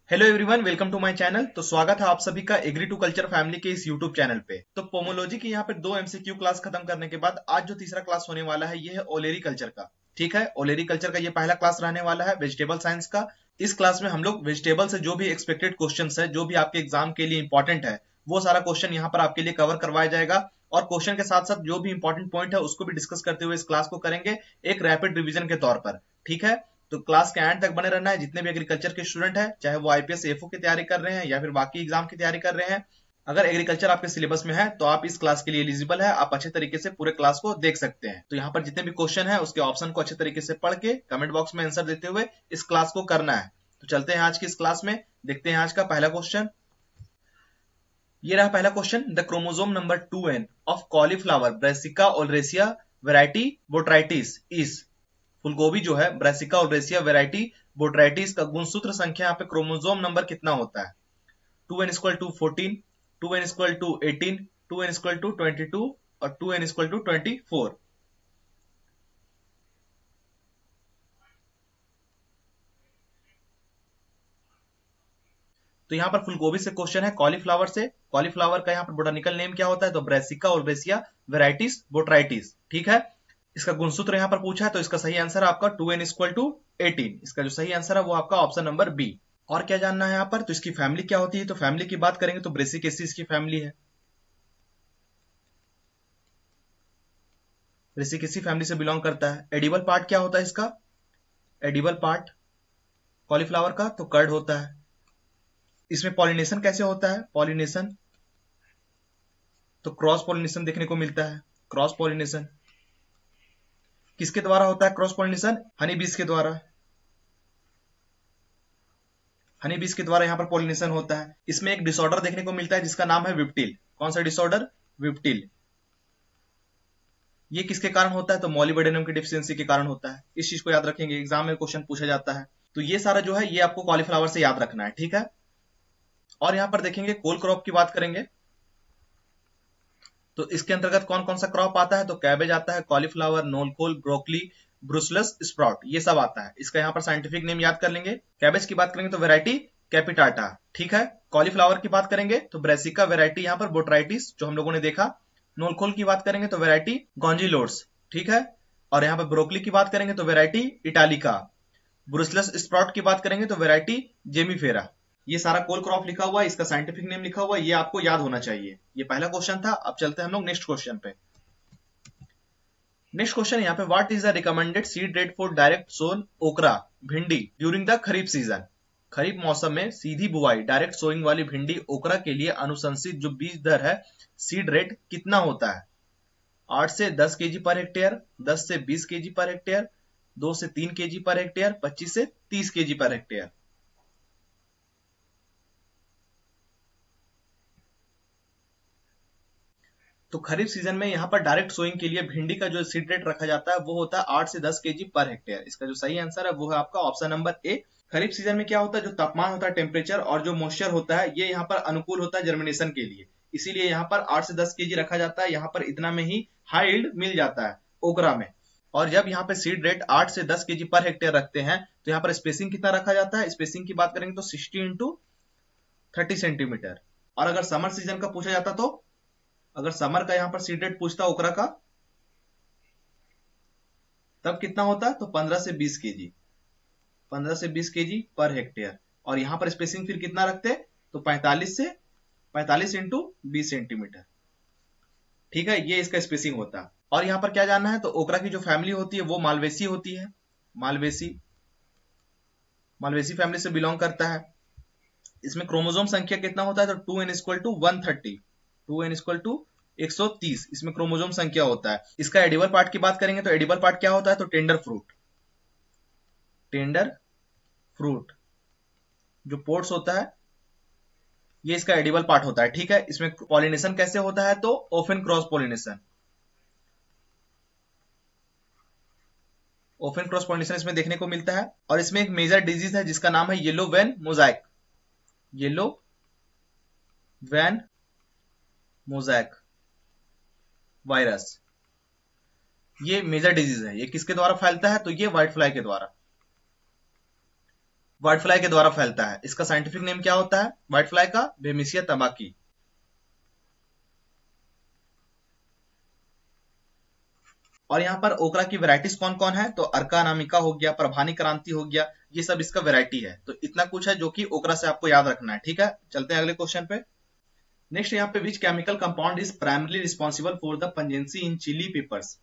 Hello everyone, welcome to my channel. तो स्वागत है आप सभी का एग्री टू कल्चर फैमिली के इस यूट्यूब चैनल पे। तो पोमोलॉजी की यहाँ पे दो एमसीक्यू क्लास खत्म करने के बाद आज जो तीसरा क्लास होने वाला है ये है ओलेरी कल्चर का। ठीक है, ओलेरी कल्चर का ये पहला क्लास रहने वाला है वेजिटेबल साइंस का। इस क्लास में हम लोग वेजिटेबल से जो भी एक्सपेक्टेड क्वेश्चन है, जो भी आपके एग्जाम के लिए इंपॉर्टेंट है, वो सारा क्वेश्चन यहाँ पर आपके लिए कवर करवाया जाएगा। और क्वेश्चन के साथ साथ जो भी इंपॉर्टेंट पॉइंट है उसको भी डिस्कस करते हुए इस क्लास को करेंगे एक रैपिड रिवीजन के तौर पर। ठीक है, तो क्लास के एंड तक बने रहना है। जितने भी एग्रीकल्चर के स्टूडेंट हैं, चाहे वो आईपीएस एफओ की तैयारी कर रहे हैं या फिर बाकी एग्जाम की तैयारी कर रहे हैं, अगर एग्रीकल्चर आपके सिलेबस में है तो आप इस क्लास के लिए एलिजिबल है। आप अच्छे तरीके से पूरे क्लास को देख सकते हैं। तो यहाँ पर जितने भी क्वेश्चन है उसके ऑप्शन को अच्छे तरीके से पढ़ के कमेंट बॉक्स में आंसर देते हुए इस क्लास को करना है। तो चलते हैं आज की इस क्लास में, देखते हैं आज का पहला क्वेश्चन। ये रहा पहला question. The chromosome number 2n of cauliflower brassica ओलरेसिया variety botrytis is. फूलगोभी जो है ब्रासिका ओलरेसिया वैरायटी बोट्राइटिस का गुणसूत्र संख्या यहाँ पे क्रोमोसोम नंबर कितना होता है? 2n equal to 14, 2n equal to 18, 2n equal to 22 और 2n इक्वल टू 24। तो यहाँ पर फूलगोभी से क्वेश्चन है, कॉलीफ्लावर से। कॉलीफ्लावर का यहाँ पर बोटानिकल नेम क्या होता है? तो ब्रासिका ओल्वेसिया वेराइटीज बोट्राइटिस। ठीक है, इसका गुणसूत्र यहाँ पर पूछा है तो इसका सही आंसर है आपका 2n इक्वल टू 18। इसका जो सही आंसर है वो आपका ऑप्शन नंबर बी। और क्या जानना है यहाँ पर? तो इसकी फैमिली क्या होती है? तो फैमिली की बात करेंगे तो ब्रेसिकेसी इसकी फैमिली है। ब्रेसिकेसी फैमिली से बिलोंग करता है। एडिबल पार्ट क्या होता है इसका? एडिबल पार्ट कॉलीफ्लावर का तो कर्ड होता है। इसमें पॉलिनेशन कैसे होता है? पॉलिनेशन तो क्रॉस पॉलिनेशन देखने को मिलता है। क्रॉस पॉलिनेशन किसके द्वारा होता है? क्रॉस पॉलिनेशन हनी बीज के द्वारा। हनी बीज के द्वारा यहाँ पर पॉलिनेशन होता है। इसमें एक डिसऑर्डर देखने को मिलता है जिसका नाम है विप्टिल। कौन सा डिसऑर्डर? विप्टिल। ये किसके कारण होता है? तो मॉलिबेडेनम की डिफिशियंसी के कारण होता है। इस चीज को याद रखेंगे, एग्जाम में क्वेश्चन पूछा जाता है। तो ये सारा जो है ये आपको कॉलीफ्लावर से याद रखना है। ठीक है, और यहाँ पर देखेंगे कोल क्रॉप की बात करेंगे तो इसके अंतर्गत कौन कौन सा क्रॉप आता है? तो कैबेज आता है, कॉलीफ्लावर, नोलकोल, ब्रोकली, ब्रुसलस स्प्राउट, ये सब आता है। इसका यहाँ पर साइंटिफिक नेम याद कर लेंगे। कैबेज की बात करेंगे तो वेराइटी कैपिटाटा। ठीक है, कॉलीफ्लावर की बात करेंगे तो ब्रेसिका वेराइटी यहाँ पर बोट्राइटिस जो हम लोगों ने देखा। नोलकोल की बात करेंगे तो वेराइटी गॉन्जिलोर्स। ठीक है, और यहाँ पर ब्रोकली की बात करेंगे तो वेराइटी इटालिका। ब्रुसलस स्प्राउट की बात करेंगे तो वेराइटी जेमीफेरा। ये सारा कोल क्रॉप लिखा हुआ है, इसका साइंटिफिक नेम लिखा हुआ है, ये आपको याद होना चाहिए। ये पहला क्वेश्चन था। अब चलते हैं हम लोग नेक्स्ट क्वेश्चन पे। नेक्स्ट क्वेश्चन यहाँ पे, what is the recommended seed rate for direct sown okra bhindi during the kharif season? Kharif मौसम में सीधी बुआई डायरेक्ट सोइंग वाली भिंडी ओकरा के लिए अनुशंसित जो बीज दर है, सीड रेट कितना होता है? 8 से 10 केजी पर हेक्टेयर, 10 से 20 केजी पर हेक्टेयर, 2 से 3 केजी पर हेक्टेयर, 25 से 30 केजी पर हेक्टेयर। तो खरीफ सीजन में यहाँ पर डायरेक्ट सोइंग के लिए भिंडी का जो सीड रेट रखा जाता है वो होता है 8 से 10 केजी पर हेक्टेयर। इसका जो सही आंसर है वो है आपका ऑप्शन नंबर ए। खरीफ सीजन में क्या होता है, जो तापमान होता है, टेम्परेचर और जो मॉइस्चर होता है, ये यहाँ पर अनुकूल होता है जर्मिनेशन के लिए। इसीलिए यहाँ पर 8 से 10 केजी रखा जाता है। यहाँ पर इतना में ही हाई यील्ड मिल जाता है ओकरा में। और जब यहाँ पे सीड रेट 8 से 10 केजी पर हेक्टेयर रखते हैं तो यहाँ पर स्पेसिंग कितना रखा जाता है? स्पेसिंग की बात करेंगे तो 60 इंटू 30 सेंटीमीटर। और अगर समर सीजन का पूछा जाता तो, अगर समर का यहाँ पर सीड रेट पूछता ओकरा का, तब कितना होता? तो 15 से 20 केजी। 15 से 20 केजी पर हेक्टेयर। और यहाँ पर स्पेसिंग फिर कितना रखते? तो 45 इंटू 20 सेंटीमीटर। ठीक है, ये इसका स्पेसिंग होता है। और यहाँ पर क्या जानना है? तो ओकरा की जो फैमिली होती है वो मालवेसी होती है। मालवेसी, मालवेसी फैमिली से बिलोंग करता है। इसमें क्रोमोसोम संख्या कितना होता है? तो 2n equal to 130, 2n equal to 130 इसमें क्रोमोसोम संख्या होता है। इसका एडिबल पार्ट की बात करेंगे तो एडिबल पार्ट क्या होता है? तो टेंडर फ्रूट। टेंडर फ्रूट जो पोर्ट्स होता है ये इसका एडिबल पार्ट होता है। ठीक है, इसमें पॉलिनेशन कैसे होता है? तो often cross pollination. Often cross pollination इसमें देखने को मिलता है। और इसमें एक मेजर डिजीज है जिसका नाम है yellow vein mosaic. Yellow vein mosaic virus, ये मेजर डिजीज है। ये किसके द्वारा फैलता है? तो ये व्हाइट फ्लाई के द्वारा। व्हाइट फ्लाई के द्वारा फैलता है। इसका साइंटिफिक नेम क्या होता है व्हाइट फ्लाई का? Bemisia tabaci. और यहाँ पर ओकरा की वैरायटीज कौन कौन है? तो अर्का अनामिका हो गया, प्रभानी क्रांति हो गया, ये सब इसका वैरायटी है। तो इतना कुछ है जो कि ओकरा से आपको याद रखना है। ठीक है, चलते हैं अगले क्वेश्चन पे। नेक्स्ट यहाँ पे which chemical compound is primarily responsible for the pungency in chilli peppers.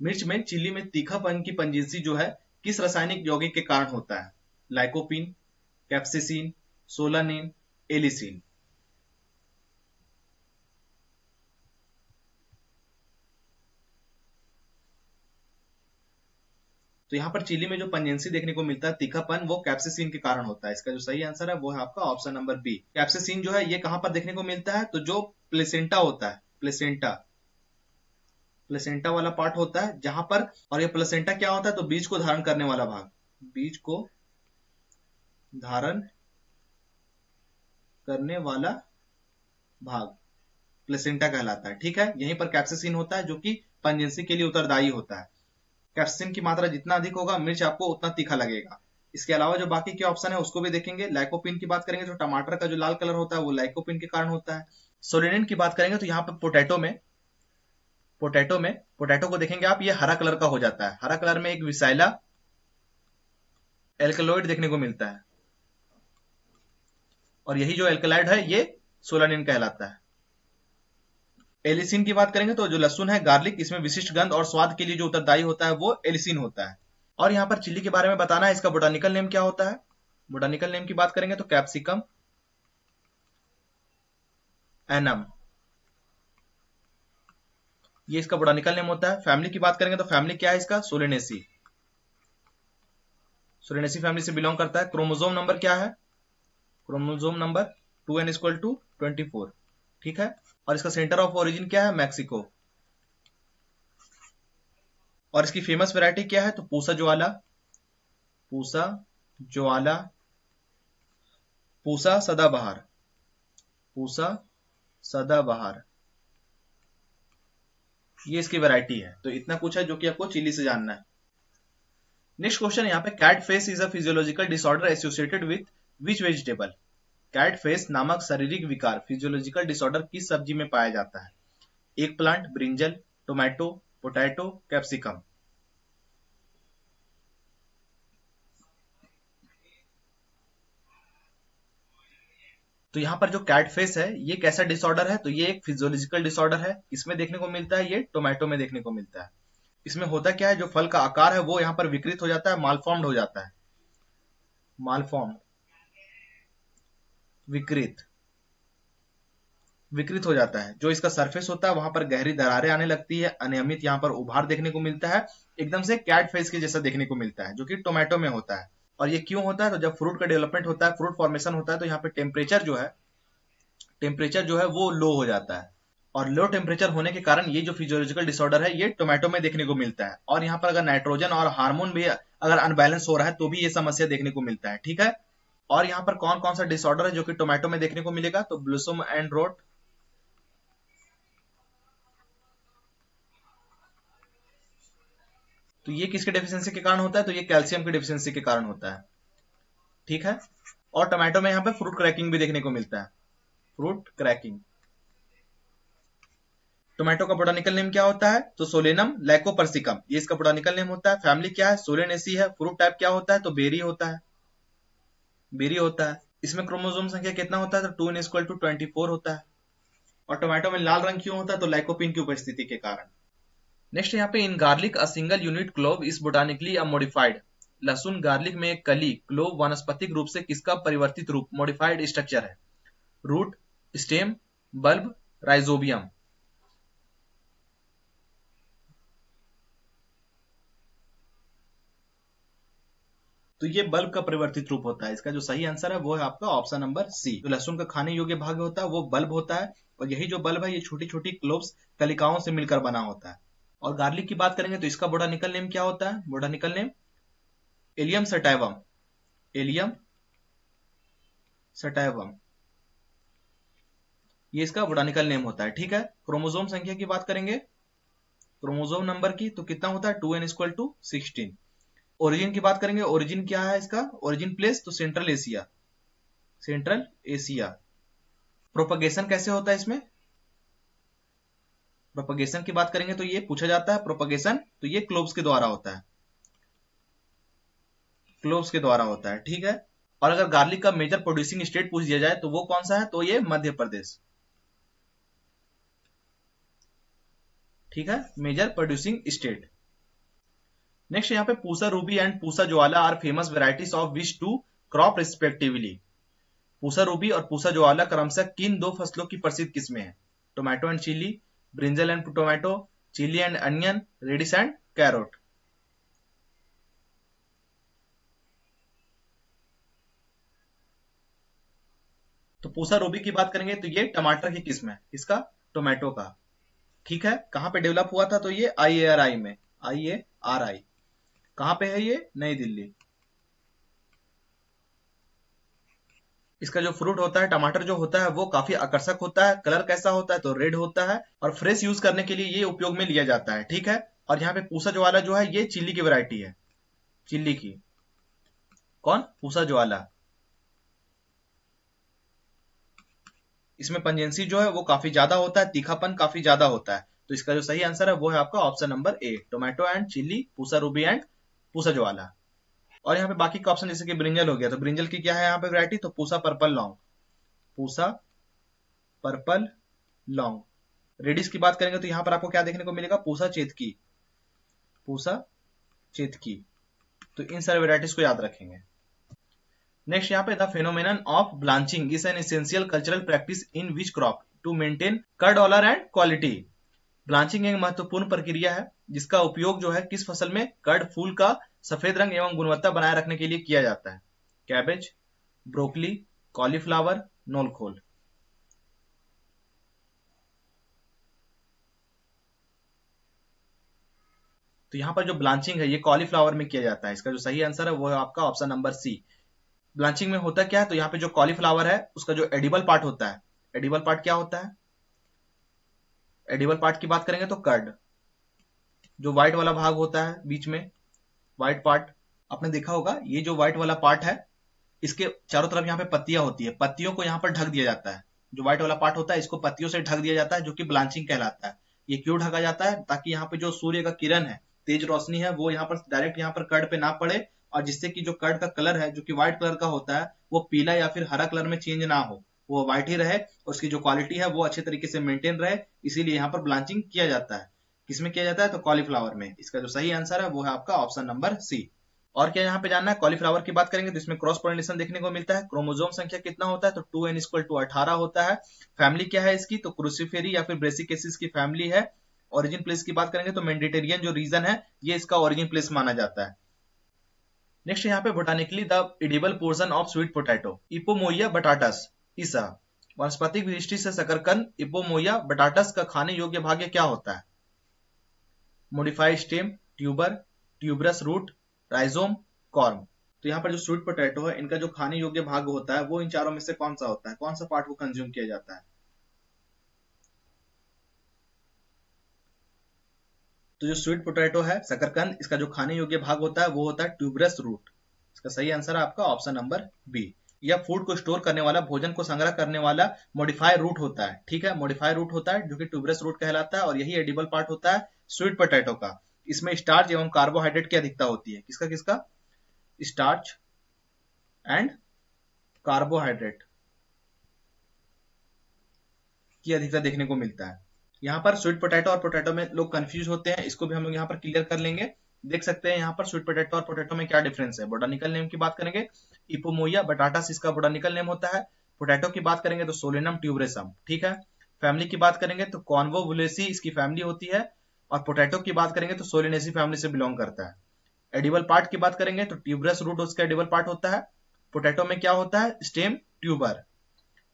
मिर्च में, चिली में तीखापन की पंजेंसी जो है किस रासायनिक यौगिक के कारण होता है? Lycopene, capsaicin, solanine, allicin. तो यहाँ पर चिली में जो पंजेंसी देखने को मिलता है, तीखापन, वो कैप्सेसिन के कारण होता है। इसका जो सही आंसर है वो है आपका ऑप्शन नंबर बी। कैप्सेसिन जो है ये कहां पर देखने को मिलता है? तो जो प्लेसेंटा होता है, प्लेसेंटा, प्लेसेंटा वाला पार्ट होता है जहां पर, और ये प्लेसेंटा क्या होता है? तो बीज को धारण करने वाला भाग, बीज को धारण करने वाला भाग प्लेसेंटा कहलाता है। ठीक है, यहीं पर कैप्सेसिन होता है जो कि पंजेंसी के लिए उत्तरदायी होता है। कैप्सिन की मात्रा जितना अधिक होगा मिर्च आपको उतना तीखा लगेगा। इसके अलावा जो बाकी के ऑप्शन है उसको भी देखेंगे। लाइकोपिन की बात करेंगे तो टमाटर का जो लाल कलर होता है वो लाइकोपिन के कारण होता है। सोलेनिन की बात करेंगे तो यहाँ पे पोटैटो को देखेंगे आप, ये हरा कलर का हो जाता है। हरा कलर में एक विसाइला एल्कलॉइड देखने को मिलता है, और यही जो एल्कलॉइड है ये सोलानिन कहलाता है। एलिसिन की बात करेंगे तो जो लहसुन है, गार्लिक, इसमें विशिष्ट गंध और स्वाद के लिए जो उत्तरदायी होता है वो एलिसिन होता है। और यहाँ पर चिली के बारे में बताना है, इसका बोटानिकल नेम क्या होता है? बोटानिकल नेम की बात करेंगे तो कैप्सिकम एनम, ये इसका बोटानिकल नेम होता है। फैमिली की बात करेंगे तो फैमिली क्या है इसका? सोलेनेसी, सोलेनेसी फैमिली से बिलोंग करता है। क्रोमोसोम नंबर क्या है? Chromosome number 2n=24। ठीक है, और इसका सेंटर ऑफ ओरिजिन क्या है? मैक्सिको। और इसकी फेमस वैरायटी क्या है? तो पूसा ज्वाला, पूसा ज्वाला, पूसा सदाबहार, पूसा सदाबहार, ये इसकी वैरायटी है। तो इतना कुछ है जो कि आपको चिली से जानना है। नेक्स्ट क्वेश्चन यहाँ पे, cat face is a physiological disorder associated with which vegetable. Cat face नामक शारीरिक विकार फिजियोलॉजिकल डिसऑर्डर किस सब्जी में पाया जाता है? एक plant, brinjal, tomato, potato, capsicum. तो यहाँ पर जो कैट फेस है ये कैसा डिसऑर्डर है? तो ये एक फिजियोलॉजिकल डिसऑर्डर है। इसमें देखने को मिलता है, ये टोमेटो में देखने को मिलता है। इसमें होता क्या है, जो फल का आकार है वो यहाँ पर विकृत हो जाता है, मालफॉर्म्ड हो जाता है। मालफॉर्म्ड, विकृत, विकृत हो जाता है। जो इसका सरफेस होता है वहां पर गहरी दरारें आने लगती है, अनियमित यहाँ पर उभार देखने को मिलता है, एकदम से कैट फेस के जैसा देखने को मिलता है, जो कि टोमेटो में होता है। और ये क्यों होता है? तो जब फ्रूट का डेवलपमेंट होता है, फ्रूट फॉर्मेशन होता है, तो यहाँ पे टेम्परेचर जो है वो लो हो जाता है। और लो टेम्परेचर होने के कारण ये जो फिजियोलॉजिकल डिसऑर्डर है ये टोमेटो में देखने को मिलता है। और यहाँ पर अगर नाइट्रोजन और हार्मोन भी अगर अनबैलेंस हो रहा है तो भी ये समस्या देखने को मिलता है। ठीक है, और यहाँ पर कौन कौन सा डिसऑर्डर है जो कि टोमेटो में देखने को मिलेगा? तो ब्लूसम एंड रोट, तो ये किसके डेफिशिएंसी के कारण होता है? तो ये कैल्शियम की डेफिशिएंसी के कारण होता है। ठीक है, और टोमेटो में यहाँ पे फ्रूट क्रैकिंग भी देखने को मिलता है, फ्रूट क्रैकिंग। टोमेटो का बोटानिकल नेम क्या होता है? तो सोलेनम लैकोपर्सिकम, ये इसका बोटानिकल नेम होता है। फैमिली क्या है? सोलेनेसी है। फ्रूट टाइप क्या होता है? तो बेरी होता है, बेरी होता है। इसमें क्रोमोसोम संख्या कितना होता है? तो 2n=24 होता है। और टोमेटो में लाल रंग क्यों होता है? तो लाइकोपिन की उपस्थिति के कारण। नेक्स्ट यहाँ पे, in garlic a single unit clove is botanically a modified. लहसुन, गार्लिक में एक कली, क्लोव वानस्पतिक रूप से किसका परिवर्तित रूप, मॉडिफाइड स्ट्रक्चर है? Root, stem, bulb, rhizobium. तो ये बल्ब का परिवर्तित रूप होता है। इसका जो सही आंसर है वो है आपका ऑप्शन नंबर सी। जो लहसुन का खाने योग्य भाग होता है वो बल्ब होता है, और यही जो बल्ब है ये छोटी छोटी क्लोव्स, कलिकाओं से मिलकर बना होता है। और गार्लिक की बात करेंगे तो इसका बोटानिकल नेम क्या होता है? Botanical name allium sativum, allium sativum, ये इसका बोटानिकल नेम होता है। ठीक है, क्रोमोसोम संख्या की बात करेंगे, क्रोमोसोम नंबर की, तो कितना होता है? 2n=16। ओरिजिन की बात करेंगे, ओरिजिन क्या है इसका, ओरिजिन प्लेस तो central Asia, central Asia. Propagation कैसे होता है इसमें, प्रोपगेशन की बात करेंगे तो ये पूछा जाता है, प्रोपगेशन तो ये क्लोव्स के द्वारा होता है, क्लोव्स के द्वारा होता है, ठीक है। और अगर गार्लिक का मेजर प्रोड्यूसिंग स्टेट पूछ दिया जाए तो वो कौन सा है, तो ये मध्य प्रदेश, ठीक है, मेजर प्रोड्यूसिंग स्टेट। नेक्स्ट यहाँ पे Pusa Ruby and Pusa Jwala are famous varieties of which two crop respectively. Pusa ruby और पूसा ज्वाला क्रमशः किन दो फसलों की प्रसिद्ध किस्में हैं, tomato and chilli, brinjal and tomato, chilli and onion, radish and carrot. तो पूसा रूबी की बात करेंगे तो ये टमाटर की किस्म है, इसका, टोमेटो का, ठीक है। कहां पे डेवलप हुआ था, तो ये IARI में, IARI कहां पे है ये, नई दिल्ली। इसका जो फ्रूट होता है, टमाटर जो होता है वो काफी आकर्षक होता है, कलर कैसा होता है, तो रेड होता है, और फ्रेश यूज करने के लिए ये उपयोग में लिया जाता है, ठीक है। और यहाँ पे पूसा ज्वाला जो है ये चिल्ली की वैरायटी है, चिल्ली की, कौन, पूसा ज्वाला। इसमें पंजेंसी जो है वो काफी ज्यादा होता है, तीखापन काफी ज्यादा होता है, तो इसका जो सही आंसर है वो है आपका option number A, tomato and chilli, Pusa Ruby and Pusa Jwala. और यहाँ पे बाकी का ऑप्शन जैसे कि ब्रिंजल हो गया, तो ब्रिंजल की क्या है यहाँ पे वैरायटी, तो Pusa purple long, Pusa purple long. Radish की बात करेंगे तो यहाँ पर आपको क्या देखने को मिलेगा, पूसा चेतकी, पूसा चेतकी। तो इन सारे वेराइटीज को याद रखेंगे। नेक्स्ट यहाँ पे the phenomenon of blanching is an essential cultural practice in which crop to maintain curd colour and quality. Blanching एक महत्वपूर्ण प्रक्रिया है जिसका उपयोग जो है किस फसल में कर्ड फूल का सफेद रंग एवं गुणवत्ता बनाए रखने के लिए किया जाता है, कैबेज, ब्रोकली, कॉलीफ्लावर, नोलखोल। तो यहाँ पर जो ब्लांचिंग है ये कॉलीफ्लावर में किया जाता है, इसका जो सही आंसर है वो है आपका ऑप्शन नंबर सी। ब्लांचिंग में होता क्या है, तो यहाँ पे जो कॉलीफ्लावर है उसका जो एडिबल पार्ट होता है, एडिबल पार्ट क्या होता है, एडिबल पार्ट की बात करेंगे तो कर्ड, जो व्हाइट वाला भाग होता है बीच में, व्हाइट पार्ट, आपने देखा होगा ये जो व्हाइट वाला पार्ट है इसके चारों तरफ यहाँ पे पत्तियां होती है, पत्तियों को यहाँ पर ढक दिया जाता है, जो व्हाइट वाला पार्ट होता है इसको पत्तियों से ढक दिया जाता है, जो कि ब्लांचिंग कहलाता है। ये क्यों ढका जाता है, ताकि यहाँ पे जो सूर्य का किरण है, तेज रोशनी है, वो यहाँ पर डायरेक्ट यहाँ पर कर्ड पे ना पड़े, और जिससे कि जो कर्ड का कलर है जो कि व्हाइट कलर का होता है वो पीला या फिर हरा कलर में चेंज ना हो, वो व्हाइट ही रहे, और उसकी जो क्वालिटी है वो अच्छे तरीके से मेंटेन रहे, इसीलिए यहाँ पर ब्लांचिंग किया जाता है। किसमें किया जाता है, तो कॉलीफ्लावर में। इसका जो सही आंसर है वो है आपका ऑप्शन नंबर सी। और क्या यहाँ पे जानना है, कॉलीफ्लावर की बात करेंगे तो इसमें क्रॉस पोलिनेशन देखने को मिलता है। क्रोमोसोम संख्या कितना होता है, तो 2n=18 होता है। फैमिली क्या है इसकी, तो क्रूसिफेरी या फिर ब्रेसिकेसिस की फैमिली है। ओरिजिन प्लेस की बात करेंगे तो मेडिटेरियन जो रीजन है ये इसका ओरिजिन प्लेस माना जाता है। नेक्स्ट यहाँ पे botanically the edible portion of sweet potato Ipomoea batatas is a. वनस्पतिक दृष्टि से शकरकंद इपोमोइया बटाटस का खाने योग्य भाग्य क्या होता है, modified stem, tuber, tuberous root, rhizome, corm. तो यहाँ पर जो स्वीट पोटैटो है इनका जो खाने योग्य भाग होता है वो इन चारों में से कौन सा होता है, कौन सा पार्ट को कंज्यूम किया जाता है। तो जो स्वीट पोटैटो है शकरकंद, इसका जो खाने योग्य भाग होता है वो होता है ट्यूबरस रूट। इसका सही आंसर है आपका ऑप्शन नंबर बी। यह फूड को स्टोर करने वाला, भोजन को संग्रह करने वाला मॉडिफाई रूट होता है, ठीक है, मॉडिफाई रूट होता है जो कि ट्यूबरस रूट कहलाता है, और यही एडिबल पार्ट होता है स्वीट पोटैटो का। इसमें स्टार्च एवं कार्बोहाइड्रेट की अधिकता होती है, किसका किसका, स्टार्च एंड कार्बोहाइड्रेट की अधिकता देखने को मिलता है। यहाँ पर स्वीट पोटैटो और पोटैटो में लोग कंफ्यूज होते हैं, इसको भी हम लोग यहाँ पर क्लियर कर लेंगे। देख सकते हैं यहाँ पर स्वीट पोटैटो और पोटैटो में क्या डिफरेंस है। बोटानिकल नेम की बात करेंगे, इपोमोइया बटाटास इसका बोटानिकल नेम होता है। पोटैटो की बात करेंगे तो सोलेनम ट्यूबरेसम, ठीक है। फैमिली की बात करेंगे तो कॉन्वोवुलेसी इसकी फैमिली होती है, और पोटैटो की बात करेंगे तो सोलेनेसी फैमिली से बिलोंग करता है। एडिबल पार्ट की बात करेंगे तो ट्यूबरस रूट उसका एडिबल पार्ट होता है। पोटैटो में क्या होता है, स्टेम, ट्यूबर।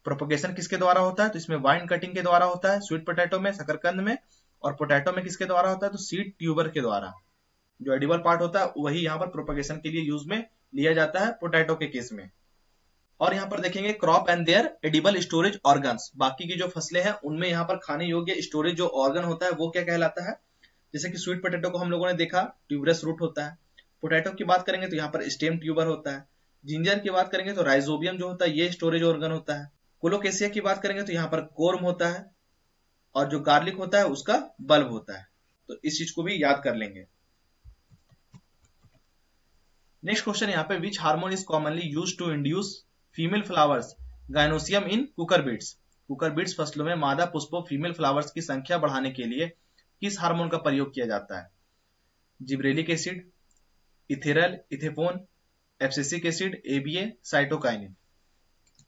प्रोपोगेशन किसके द्वारा होता है, तो इसमें वाइन कटिंग के द्वारा होता है, स्वीट पोटैटो में, शकरकंद में। और पोटैटो में किसके द्वारा होता है, तो सीड ट्यूबर के द्वारा। जो एडिबल पार्ट होता है वही यहाँ पर प्रोपोगेशन के लिए यूज में लिया जाता है पोटैटो के केस में। और यहाँ पर देखेंगे crop and their edible storage organs, बाकी की जो फसलें हैं उनमें यहाँ पर खाने योग्य स्टोरेज जो ऑर्गन होता है वो क्या कहलाता है। जैसे कि स्वीट पोटैटो को हम लोगों ने देखा ट्यूबरस रूट होता है, पोटैटो की बात करेंगे तो यहाँ पर स्टेम ट्यूबर होता है। जिंजर की बात करेंगे तो राइजोबियम जो होता है ये स्टोरेज ऑर्गन होता है। कोलोकेसिया की बात करेंगे तो यहाँ पर कोर्म होता है, और जो गार्लिक होता है उसका बल्ब होता है। तो इस चीज को भी याद कर लेंगे। नेक्स्ट क्वेश्चन यहाँ पे, which hormone is commonly use to induce female flowers gynoecium in cucurbits. Cucurbits फसलों में मादा पुष्पों फीमेल फ्लावर्स की संख्या बढ़ाने के लिए किस हार्मोन का प्रयोग किया जाता है? Gibberellic acid, ethrel, ethephon, abscisic acid, ABA, cytokinin.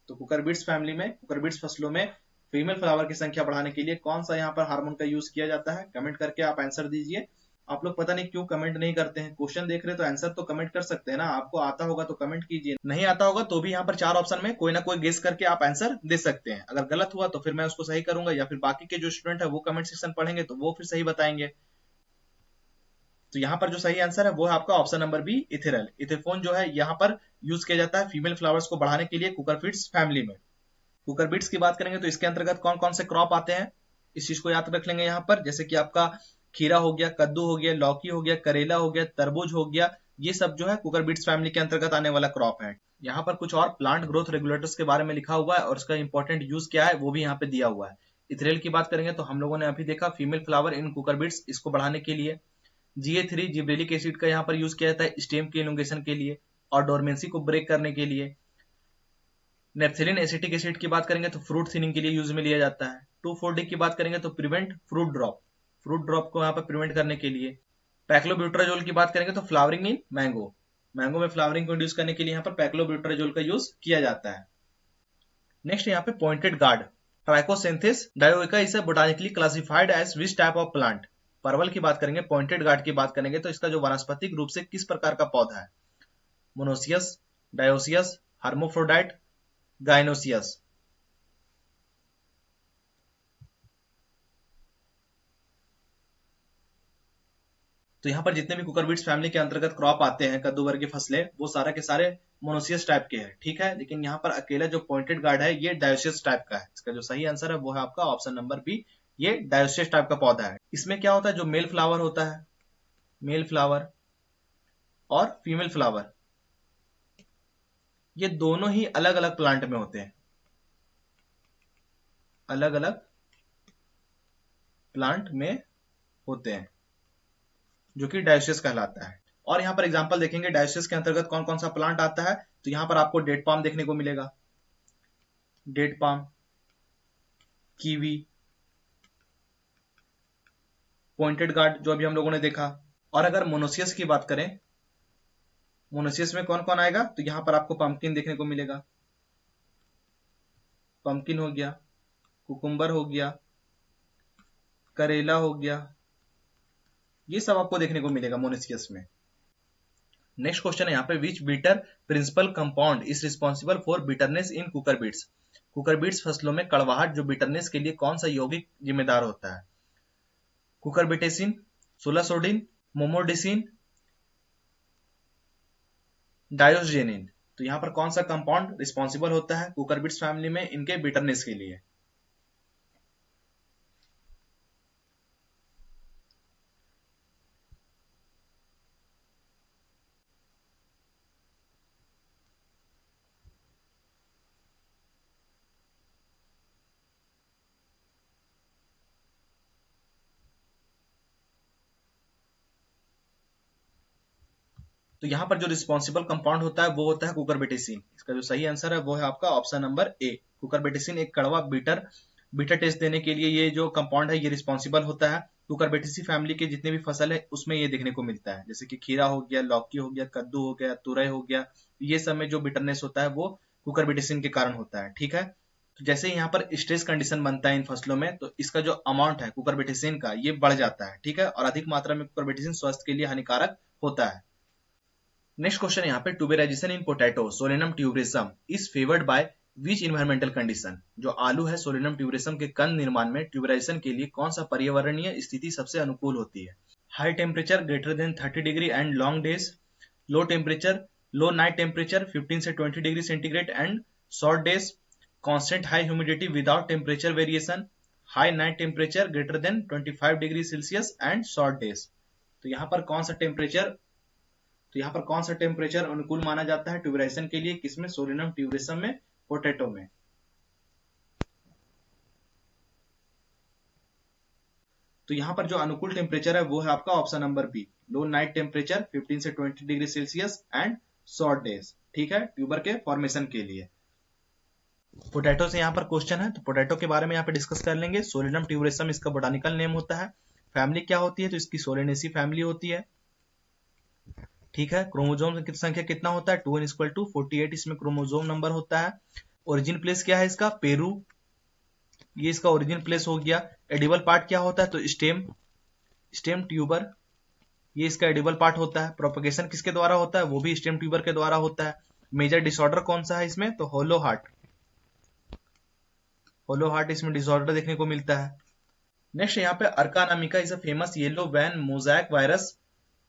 तो कुकर बीट्स फैमिली में, कुकर बीट्स फसलों में फीमेल फ्लावर की संख्या बढ़ाने के लिए कौन सा यहाँ पर हार्मोन का यूज किया जाता है? कमेंट करके आप आंसर दीजिए। आप लोग पता नहीं क्यों कमेंट नहीं करते हैं, क्वेश्चन देख रहे तो आंसर तो कमेंट कर सकते हैं ना। आपको आता होगा तो कमेंट कीजिए, नहीं आता होगा तो भी यहाँ पर 4 ऑप्शन में कोई ना कोई गेस करके आप आंसर दे सकते हैं। अगर गलत हुआ तो फिर मैं उसको सही करूंगा, या फिर बाकी के जो स्टूडेंट है वो कमेंट सेक्शन पढ़ेंगे तो वो फिर सही बताएंगे। तो यहाँ पर जो सही आंसर है वो है आपका option number B, ethereal. Ethephon जो है यहाँ पर यूज किया जाता है फीमेल फ्लावर्स को बढ़ाने के लिए कुकर बीट्स फैमिली में। कुकर बीट्स की बात करेंगे तो इसके अंतर्गत कौन कौन से क्रॉप आते हैं, इस चीज को याद रख लेंगे यहाँ पर। जैसे कि आपका खीरा हो गया, कद्दू हो गया, लौकी हो गया, करेला हो गया, तरबूज हो गया, ये सब जो है कुकर बीट्स फैमिली के अंतर्गत आने वाला क्रॉप है। यहाँ पर कुछ और प्लांट ग्रोथ रेगुलेटर्स के बारे में लिखा हुआ है और उसका इंपॉर्टेंट यूज क्या है वो भी यहाँ पे दिया हुआ है। इथेरल की बात करेंगे तो हम लोगों ने अभी देखा female flower in cucurbits, इसको बढ़ाने के लिए। GA3 जिब्रेलिक एसिड का यहाँ पर यूज किया जाता है स्टेम के इलोंगेशन के लिए और डोरमेंसी को ब्रेक करने के लिए। नेप्थेलिन एसिटिक एसिड की बात करेंगे तो फ्रूट थिनिंग के लिए यूज में लिया जाता है। 2,4-D की बात करेंगे तो prevent fruit drop, fruit drop को यहाँ पर प्रिवेंट करने के लिए। पैक्लोब्यूट्राजोल की बात करेंगे तो फ्लावरिंग इन मैंगो, मैंगो में फ्लावरिंग को इंड्यूस करने के लिए यहाँ पर पैक्लोब्यूट्राजोल का यूज किया जाता है। नेक्स्ट यहाँ पे पॉइंटेड गार्ड, ट्राइकोसेंथिस डायोइका इसे botanically classified as which type of plant. परवल की बात करेंगे, पॉइंटेड गार्ड की बात करेंगे तो इसका जो वनस्पतिक रूप से किस प्रकार का पौधा है? Monoecious, dioecious, hermaphrodite, gynoecious. तो यहाँ पर जितने भी कुकर बीट्स फैमिली के अंतर्गत क्रॉप आते हैं कद्दू वर्ग की फसलें, वो सारा के सारे मोनोसियस टाइप के हैं, ठीक है। लेकिन यहाँ पर अकेला जो पॉइंटेड गार्ड है ये डायोसियस टाइप का है। इसका जो सही आंसर है वो है आपका ऑप्शन नंबर बी, ये डायोसियस टाइप का पौधा है। इसमें क्या होता है, जो मेल फ्लावर होता है, मेल फ्लावर और फीमेल फ्लावर, ये दोनों ही अलग अलग प्लांट में होते हैं, अलग अलग प्लांट में होते हैं, जो कि डायोसियस कहलाता है। और यहाँ पर एग्जांपल देखेंगे डायोसियस के अंतर्गत कौन कौन सा प्लांट आता है, तो यहाँ पर आपको डेट पाम देखने को मिलेगा, date palm, kiwi, pointed gourd जो अभी हम लोगों ने देखा। और अगर मोनोसियस की बात करें, मोनोसियस में कौन कौन आएगा, तो यहाँ पर आपको पंपकिन देखने को मिलेगा, पंपकिन हो गया, कुकुम्बर हो गया, करेला हो गया, ये सब आपको देखने को मिलेगा मोनोसियस में। नेक्स्ट क्वेश्चन है यहाँ पे, which bitter principle compound is responsible for bitterness in cucurbits. Cucurbits फसलों में कड़वाहट जो बिटरनेस के लिए कौन सा यौगिक जिम्मेदार होता है? कुकरबिटेसिन, सोलासोडिन, मोमोडिसिन, डायोजेनिन। तो यहाँ पर कौन सा कंपाउंड रिस्पॉन्सिबल होता है कुकर बीट्स फैमिली में इनके बिटरनेस के लिए? तो यहाँ पर जो रिस्पॉन्सिबल कंपाउंड होता है वो होता है कुकरबिटेसिन। इसका जो सही आंसर है वो है आपका ऑप्शन नंबर ए, कुकरबिटेसिन एक कड़वा बीटर टेस्ट देने के लिए ये जो कंपाउंड है ये रिस्पॉन्सिबल होता है। कुकरबिटेसी फैमिली के जितने भी फसल है उसमें ये देखने को मिलता है, जैसे कि खीरा हो गया, लौकी हो गया, कद्दू हो गया, तुरई हो गया, ये सब में जो बिटरनेस होता है वो कुकरबिटेसिन के कारण होता है, ठीक है। तो जैसे ही यहाँ पर स्ट्रेस कंडीशन बनता है इन फसलों में, तो इसका जो अमाउंट है कुकरबिटेसिन का ये बढ़ जाता है, ठीक है, और अधिक मात्रा में कुकरबिटेसिन स्वास्थ्य के लिए हानिकारक होता है। नेक्स्ट क्वेश्चन यहाँ पे, tuberization in potato Solanum tuberosum is favoured by which environmental condition. जो आलू है सोलेनम ट्यूबरेसम के कंद निर्माण में ट्यूबेराइजेशन के लिए कौन सा पर्यावरणीय स्थिति सबसे अनुकूल होती है? High temperature greater than 30 degree and long days, low temperature, low night temperature 15 से 20 degree centigrade and short days, constant high humidity without temperature variation, high night temperature greater than 25 degree Celsius and short days. तो यहाँ पर कौन सा temperature तो यहाँ पर कौन सा टेम्परेचर अनुकूल माना जाता है ट्यूबराइजेशन के लिए? किसमें? सोलिनम ट्यूबरेसम में, पोटैटो में। तो यहाँ पर जो अनुकूल टेम्परेचर है वो है आपका ऑप्शन नंबर बी, लो नाइट टेम्परेचर 15 से 20 degree Celsius and short days. ठीक है, ट्यूबर के फॉर्मेशन के लिए। पोटैटो से यहाँ पर क्वेश्चन है, तो पोटैटो के बारे में यहाँ पे डिस्कस कर लेंगे। सोलिनम ट्यूबरेसम इसका बोटानिकल नेम होता है। फैमिली क्या होती है? तो इसकी सोलेनेसी फैमिली होती है। ठीक है, क्रोमोजोम की संख्या कितना होता है? 2n=48 इसमें क्रोमोजोम नंबर होता है। ओरिजिन प्लेस क्या है इसका? पेरू, ये इसका ओरिजिन प्लेस हो गया। एडिबल पार्ट क्या होता है? तो स्टेम, स्टेम ट्यूबर, ये इसका एडिबल पार्ट होता है। प्रोपगेशन किसके द्वारा होता है? वो भी स्टेम ट्यूबर के द्वारा होता है। मेजर डिसऑर्डर कौन सा है इसमें? तो होलो हार्ट, होलो हार्ट इसमें डिसऑर्डर देखने को मिलता है। नेक्स्ट यहाँ पे Arka Anamika is a famous yellow vein mosaic virus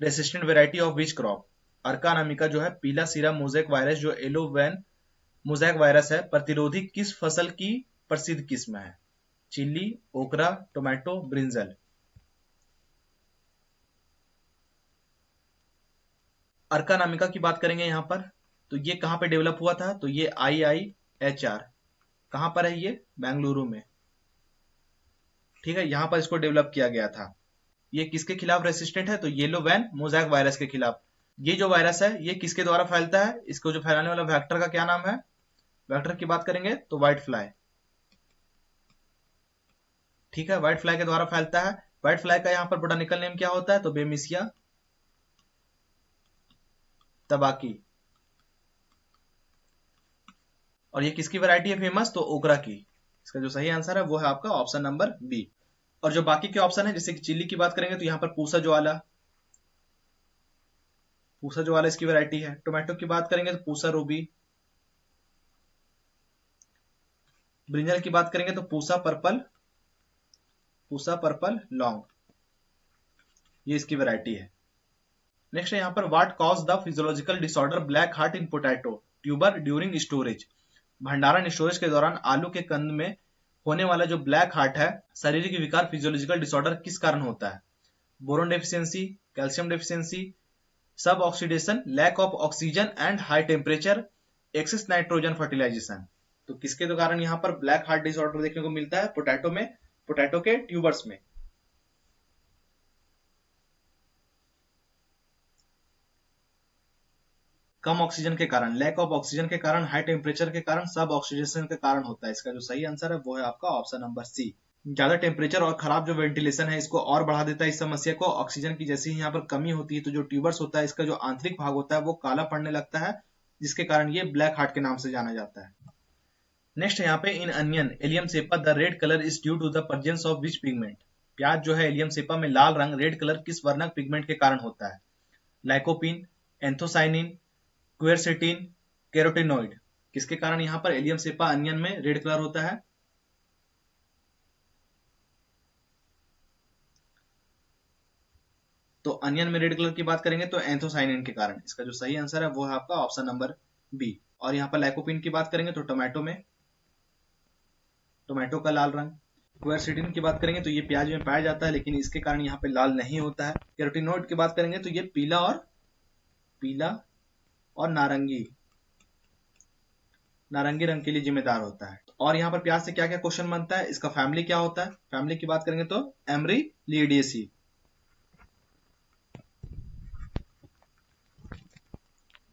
resistant variety of which crop? Arka Anamika जो है पीला सिरा मोजैक वायरस, जो येलो वैन मोजैक वायरस है, प्रतिरोधी किस फसल की प्रसिद्ध किस्म है? चिल्ली, ओकरा, टोमेटो, ब्रिंजल। अर्का अनामिका की बात करेंगे यहाँ पर, तो ये कहाँ पे डेवलप हुआ था? तो ये IIHR, कहाँ पर है ये? बेंगलुरु में। ठीक है, यहां पर इसको डेवलप किया गया था। ये किसके खिलाफ रेसिस्टेंट है? तो येलो वैन मोजैक वायरस के खिलाफ। ये जो वायरस है ये किसके द्वारा फैलता है? इसको जो फैलाने वाला वेक्टर का क्या नाम है? वेक्टर की बात करेंगे तो व्हाइट फ्लाई। ठीक है, व्हाइट फ्लाई के द्वारा फैलता है। व्हाइट फ्लाई का यहाँ पर बोटानिकल नेम क्या होता है? तो बेमिसिया तबाकी। और ये किसकी वैरायटी है फेमस? तो ओकरा की। इसका जो सही आंसर है वो है आपका ऑप्शन नंबर बी। और जो बाकी के ऑप्शन है, जैसे कि चिल्ली की बात करेंगे तो यहाँ पर पूसा ज्वाला, पूसा ज्वाला इसकी वैरायटी है। टोमेटो की बात करेंगे तो पूसा रूबी। ब्रिंजल की बात करेंगे तो Pusa purple, Pusa purple long, ये इसकी वैरायटी है। नेक्स्ट है यहाँ पर what cause the physiological disorder black heart in potato tuber during storage? भंडारण स्टोरेज के दौरान आलू के कंद में होने वाला जो ब्लैक हार्ट है, शारीरिक विकार फिजियोलॉजिकल डिसऑर्डर किस कारण होता है? Boron deficiency, calcium deficiency, sub oxidation, lack of oxygen and high temperature, excess nitrogen fertilization. तो किसके कारण यहाँ पर ब्लैक हार्ट डिसऑर्डर देखने को मिलता है? पोटैटो में, पोटैटो के ट्यूबर्स में। कम ऑक्सीजन के कारण, लैक ऑफ ऑक्सीजन के कारण, हाई टेम्परेचर के कारण, सब ऑक्सीडेशन के कारण होता है। इसका जो सही आंसर है वो है आपका ऑप्शन नंबर सी। ज्यादा टेम्परेचर और खराब जो वेंटिलेशन है इसको और बढ़ा देता है इस समस्या को। ऑक्सीजन की जैसे ही यहाँ पर कमी होती है तो जो ट्यूबर्स होता है इसका जो आंतरिक भाग होता है वो काला पड़ने लगता है, जिसके कारण ये ब्लैक हार्ट के नाम से जाना जाता है। नेक्स्ट यहाँ पे in onion allium cepa the red colour is due to the presence of which pigment? प्याज जो है एलियम सेपा में लाल रंग, रेड कलर किस वर्णक पिगमेंट के कारण होता है? Lycopene, anthocyanin, quercetin, carotenoid. किसके कारण यहाँ पर एलियम सेपा अनियन में रेड कलर होता है? तो अनियन में रेड कलर की बात करेंगे तो एंथोसाइनिन के कारण। इसका जो सही आंसर है वो है आपका ऑप्शन नंबर बी। और यहाँ पर लाइकोपिन की बात करेंगे तो टोमेटो में, टोमेटो का लाल रंग। क्वेरसेटिन की बात करेंगे तो ये प्याज में पाया जाता है लेकिन इसके कारण यहाँ पे लाल नहीं होता है। कैरोटिनॉइड की बात करेंगे तो ये पीला और नारंगी, नारंगी रंग के लिए जिम्मेदार होता है। और यहाँ पर प्याज से क्या क्या क्वेश्चन बनता है? इसका फैमिली क्या होता है? फैमिली की बात करेंगे तो एमरीलिएडेसी,